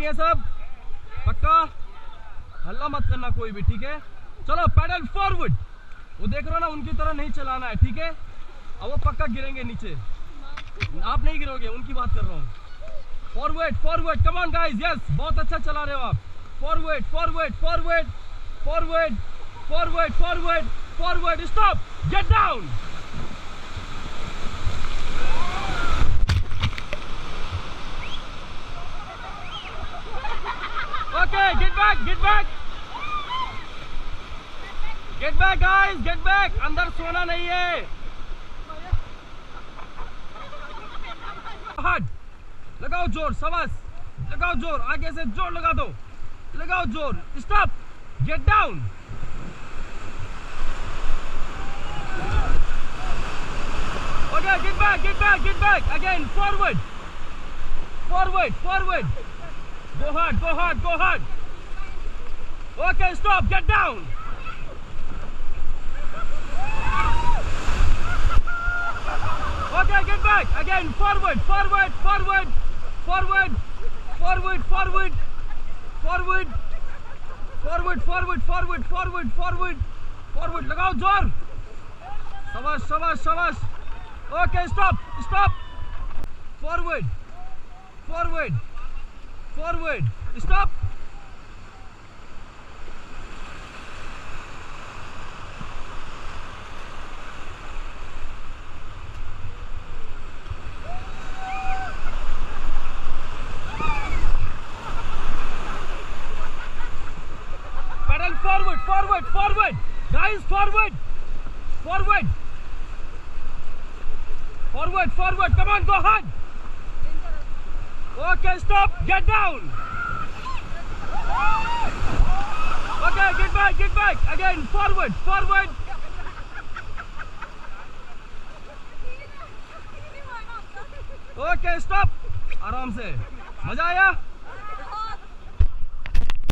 Ready है सब? पक्का? हल्ला मत करना कोई भी, ठीक है? चलो पैडल फॉरवर्ड। वो देख रहे हो ना, उनकी तरह नहीं चलाना है, ठीक है? अब वो पक्का गिरेंगे नीचे, आप नहीं गिरोगे, उनकी बात कर रहा हूँ। Forward forward, come on guys, yes, बहुत अच्छा चला रहे हो आप। Forward forward forward forward forward forward forward, stop, get down. Okay, get back, get back, get back guys, get back. अंदर सोना नहीं है। हाथ लगाओ, जोर, शाबाश, लगाओ जोर, आगे से जोर लगा दो, लगाओ जोर, stop, get down. Okay, get back, get back, get back, again forward forward forward, go hard, go hard, go hard. Okay, stop, get down. Okay, get back, again, forward, forward, forward, forward, forward, forward, forward, forward, forward, forward, forward, forward, forward, लगाओ जोर, शाबाश, शाबाश, शाबाश. Okay, stop, stop, forward, forward, forward, stop. Pedal forward, forward, forward, guys, forward, forward, forward, forward, come on, go hard. Okay, stop, get down. Okay, get back, again, forward, forward. Okay, stop, आराम से, मजा आया?